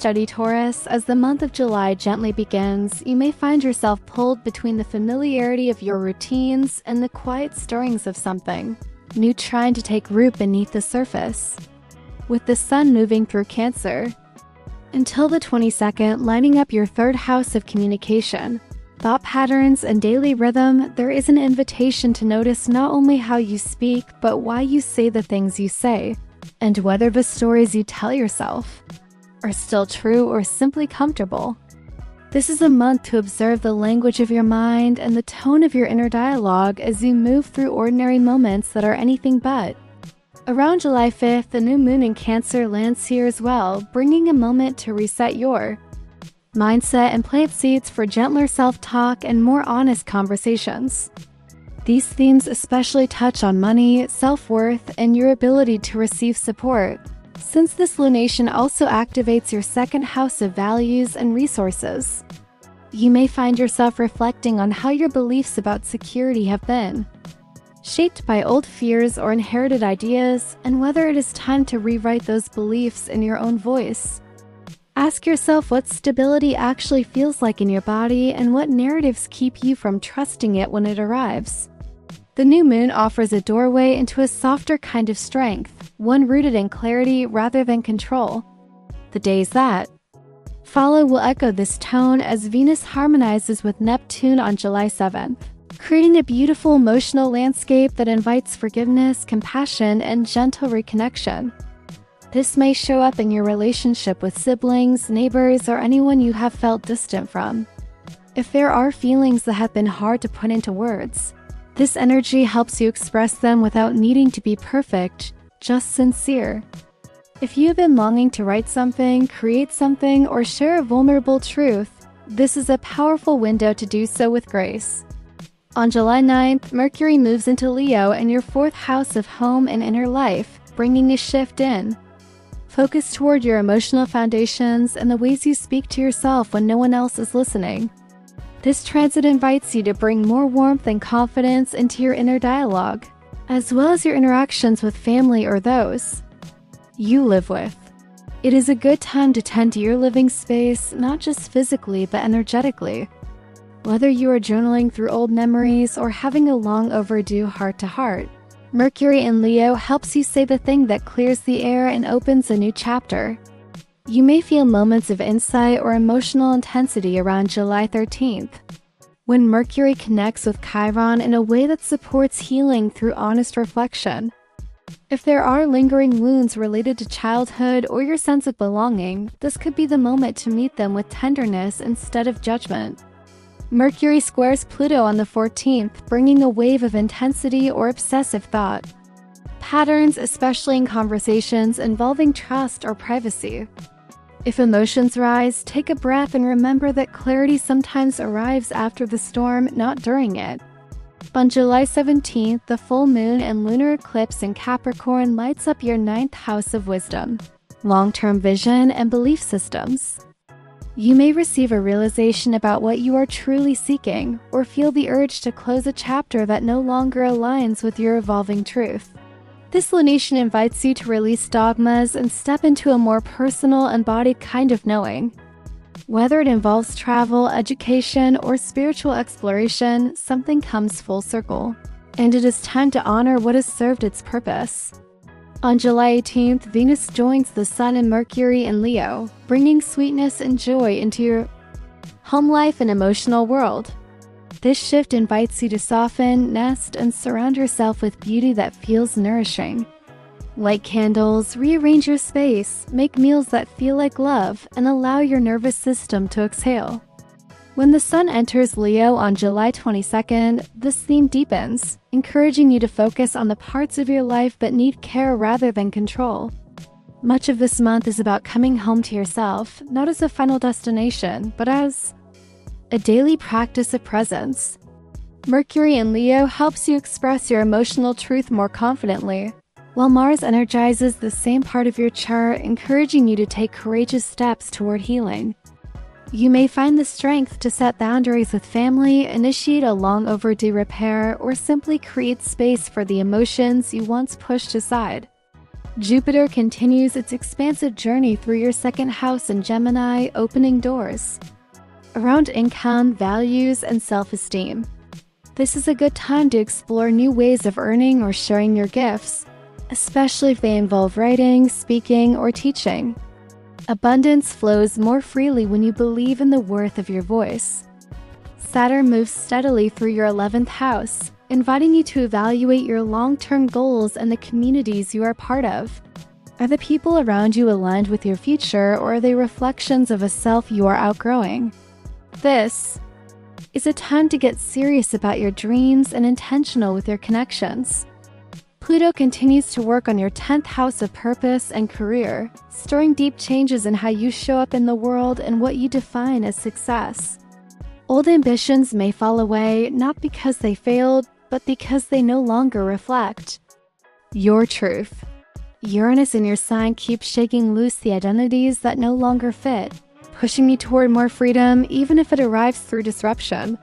steady, Taurus. As the month of July gently begins, you may find yourself pulled between the familiarity of your routines and the quiet stirrings of something new trying to take root beneath the surface. With the sun moving through Cancer until the 22nd, lining up your third house of communication, thought patterns, and daily rhythm, there is an invitation to notice not only how you speak, but why you say the things you say, and whether the stories you tell yourself are still true or simply comfortable. This is a month to observe the language of your mind and the tone of your inner dialogue as you move through ordinary moments that are anything but. Around July 5th, the new moon in Cancer lands here as well, bringing a moment to reset your mindset and plant seeds for gentler self-talk and more honest conversations. These themes especially touch on money, self-worth, and your ability to receive support, since this lunation also activates your second house of values and resources. You may find yourself reflecting on how your beliefs about security have been shaped by old fears or inherited ideas, and whether it is time to rewrite those beliefs in your own voice. Ask yourself what stability actually feels like in your body and what narratives keep you from trusting it when it arrives. The new moon offers a doorway into a softer kind of strength, one rooted in clarity rather than control. The days that follow will echo this tone as Venus harmonizes with Neptune on July 7th, creating a beautiful emotional landscape that invites forgiveness, compassion, and gentle reconnection. This may show up in your relationship with siblings, neighbors, or anyone you have felt distant from. If there are feelings that have been hard to put into words, this energy helps you express them without needing to be perfect, just sincere. If you have been longing to write something, create something, or share a vulnerable truth, this is a powerful window to do so with grace. On July 9th, Mercury moves into Leo in your fourth house of home and inner life, bringing a shift in focus toward your emotional foundations and the ways you speak to yourself when no one else is listening. This transit invites you to bring more warmth and confidence into your inner dialogue, as well as your interactions with family or those you live with. It is a good time to tend to your living space, not just physically but energetically. Whether you are journaling through old memories or having a long overdue heart-to-heart, Mercury in Leo helps you say the thing that clears the air and opens a new chapter. You may feel moments of insight or emotional intensity around July 13th, when Mercury connects with Chiron in a way that supports healing through honest reflection. If there are lingering wounds related to childhood or your sense of belonging, this could be the moment to meet them with tenderness instead of judgment. Mercury squares Pluto on the 14th, bringing a wave of intensity or obsessive thought patterns, especially in conversations involving trust or privacy. If emotions rise, take a breath and remember that clarity sometimes arrives after the storm, not during it. On July 17th, the full moon and lunar eclipse in Capricorn lights up your ninth house of wisdom, long-term vision, and belief systems. You may receive a realization about what you are truly seeking, or feel the urge to close a chapter that no longer aligns with your evolving truth. This lunation invites you to release dogmas and step into a more personal, embodied kind of knowing. Whether it involves travel, education, or spiritual exploration, something comes full circle, and it is time to honor what has served its purpose. On July 18th, Venus joins the Sun and Mercury in Leo, bringing sweetness and joy into your home life and emotional world. This shift invites you to soften, nest, and surround yourself with beauty that feels nourishing. Light candles, rearrange your space, make meals that feel like love, and allow your nervous system to exhale. When the Sun enters Leo on July 22nd, this theme deepens, encouraging you to focus on the parts of your life that need care rather than control. Much of this month is about coming home to yourself, not as a final destination, but as a daily practice of presence. Mercury in Leo helps you express your emotional truth more confidently, while Mars energizes the same part of your chart, encouraging you to take courageous steps toward healing. You may find the strength to set boundaries with family, initiate a long overdue repair, or simply create space for the emotions you once pushed aside. Jupiter continues its expansive journey through your second house in Gemini, opening doors around income, values, and self-esteem. This is a good time to explore new ways of earning or sharing your gifts, especially if they involve writing, speaking, or teaching. Abundance flows more freely when you believe in the worth of your voice. Saturn moves steadily through your 11th house, inviting you to evaluate your long-term goals and the communities you are part of. Are the people around you aligned with your future, or are they reflections of a self you are outgrowing? This is a time to get serious about your dreams and intentional with your connections. Pluto continues to work on your 10th house of purpose and career, stirring deep changes in how you show up in the world and what you define as success. Old ambitions may fall away, not because they failed, but because they no longer reflect your truth. Uranus in your sign keeps shaking loose the identities that no longer fit, pushing you toward more freedom even if it arrives through disruption.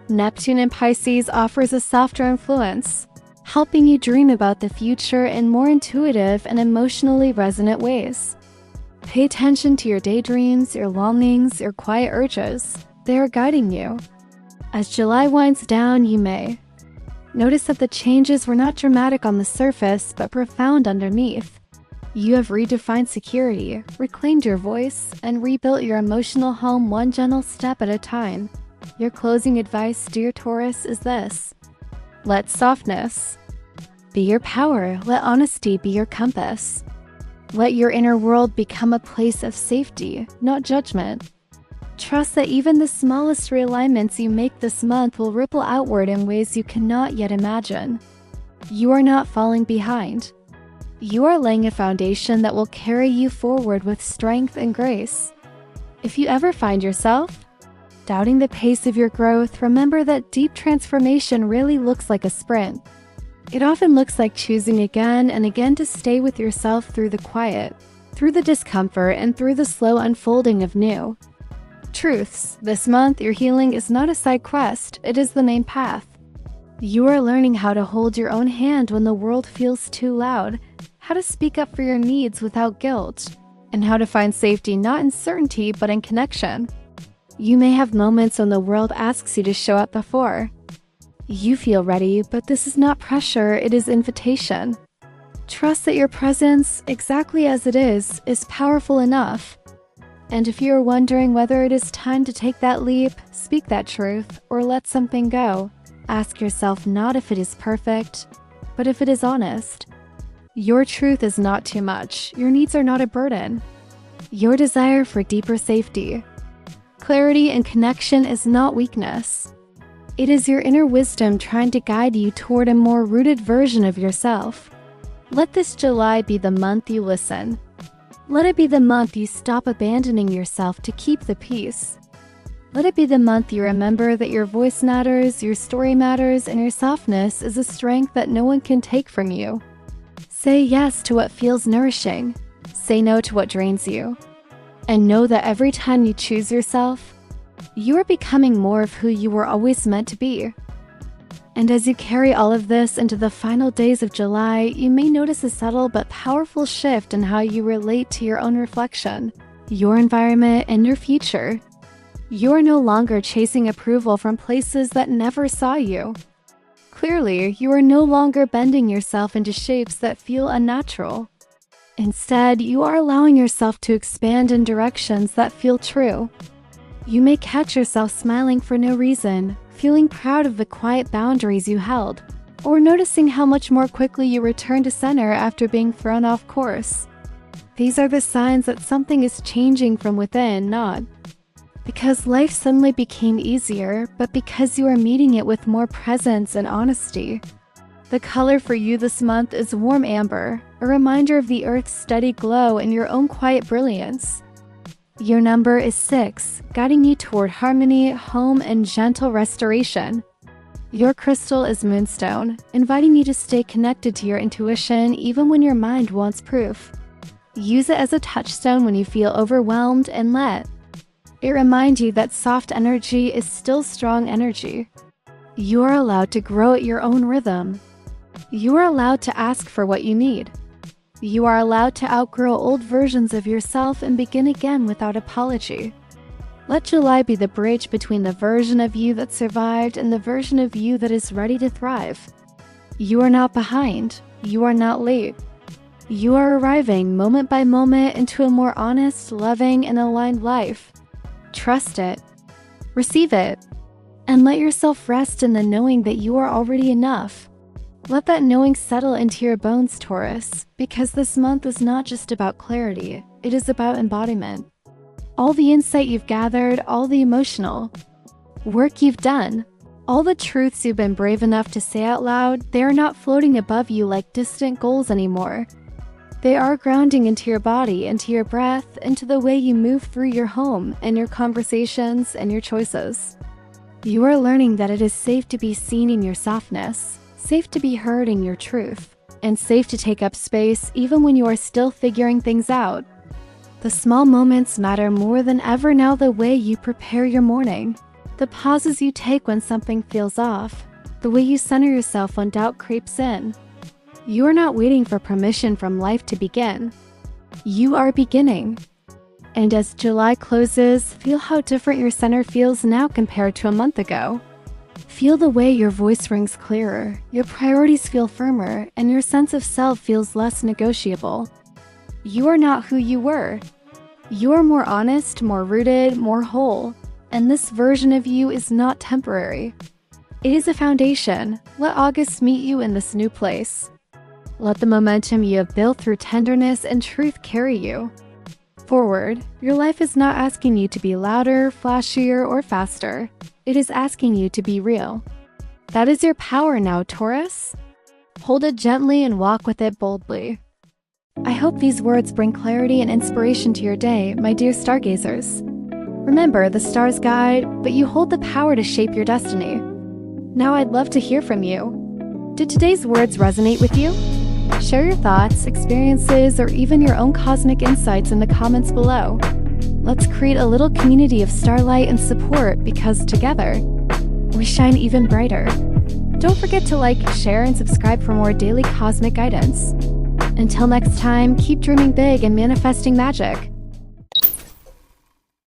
Neptune in Pisces offers a softer influence, helping you dream about the future in more intuitive and emotionally resonant ways. Pay attention to your daydreams, your longings, your quiet urges. They are guiding you. As July winds down, you may notice that the changes were not dramatic on the surface, but profound underneath. You have redefined security, reclaimed your voice, and rebuilt your emotional home one gentle step at a time. Your closing advice, dear Taurus, is this: let softness be your power. Let honesty be your compass. Let your inner world become a place of safety, not judgment. Trust that even the smallest realignments you make this month will ripple outward in ways you cannot yet imagine. You are not falling behind. You are laying a foundation that will carry you forward with strength and grace. If you ever find yourself doubting the pace of your growth, remember that deep transformation really looks like a sprint. It often looks like choosing again and again to stay with yourself through the quiet, through the discomfort, and through the slow unfolding of new truths. This month, your healing is not a side quest, it is the main path. You are learning how to hold your own hand when the world feels too loud, how to speak up for your needs without guilt, and how to find safety not in certainty but in connection. You may have moments when the world asks you to show up before you feel ready, but this is not pressure, it is invitation. Trust that your presence, exactly as it is powerful enough. And if you are wondering whether it is time to take that leap, speak that truth, or let something go, ask yourself not if it is perfect, but if it is honest. Your truth is not too much. Your needs are not a burden. Your desire for deeper safety, clarity, and connection is not weakness. It is your inner wisdom trying to guide you toward a more rooted version of yourself. Let this July be the month you listen. Let it be the month you stop abandoning yourself to keep the peace. Let it be the month you remember that your voice matters, your story matters, and your softness is a strength that no one can take from you. Say yes to what feels nourishing. Say no to what drains you. And know that every time you choose yourself, you are becoming more of who you were always meant to be. And as you carry all of this into the final days of July, you may notice a subtle but powerful shift in how you relate to your own reflection, your environment, and your future. You are no longer chasing approval from places that never saw you. Clearly, you are no longer bending yourself into shapes that feel unnatural. Instead, you are allowing yourself to expand in directions that feel true. You may catch yourself smiling for no reason, feeling proud of the quiet boundaries you held, or noticing how much more quickly you return to center after being thrown off course. These are the signs that something is changing from within, not because life suddenly became easier, but because you are meeting it with more presence and honesty. The color for you this month is warm amber, a reminder of the earth's steady glow and your own quiet brilliance. Your number is 6, guiding you toward harmony, home, and gentle restoration. Your crystal is moonstone, inviting you to stay connected to your intuition even when your mind wants proof. Use it as a touchstone when you feel overwhelmed and let it remind you that soft energy is still strong energy. You are allowed to grow at your own rhythm. You are allowed to ask for what you need. You are allowed to outgrow old versions of yourself and begin again without apology. Let July be the bridge between the version of you that survived and the version of you that is ready to thrive. You are not behind. You are not late. You are arriving moment by moment into a more honest, loving, and aligned life. Trust it. Receive it. And let yourself rest in the knowing that you are already enough. Let that knowing settle into your bones, Taurus, because this month is not just about clarity, it is about embodiment. All the insight you've gathered, all the emotional work you've done, all the truths you've been brave enough to say out loud, they are not floating above you like distant goals anymore. They are grounding into your body, into your breath, into the way you move through your home and your conversations and your choices. You are learning that it is safe to be seen in your softness, safe to be heard in your truth, and safe to take up space even when you are still figuring things out. The small moments matter more than ever now, the way you prepare your morning, the pauses you take when something feels off, the way you center yourself when doubt creeps in. You are not waiting for permission from life to begin. You are beginning. And as July closes, feel how different your center feels now compared to a month ago. Feel the way your voice rings clearer, your priorities feel firmer, and your sense of self feels less negotiable. You are not who you were. You are more honest, more rooted, more whole. And this version of you is not temporary. It is a foundation. Let August meet you in this new place. Let the momentum you have built through tenderness and truth carry you forward. Your life is not asking you to be louder, flashier, or faster. It is asking you to be real. That is your power now, Taurus. Hold it gently and walk with it boldly. I hope these words bring clarity and inspiration to your day, my dear stargazers. Remember, the stars guide, but you hold the power to shape your destiny. Now I'd love to hear from you. Did today's words resonate with you? Share your thoughts, experiences, or even your own cosmic insights in the comments below. Let's create a little community of starlight and support, because together, we shine even brighter. Don't forget to like, share, and subscribe for more daily cosmic guidance. Until next time, keep dreaming big and manifesting magic.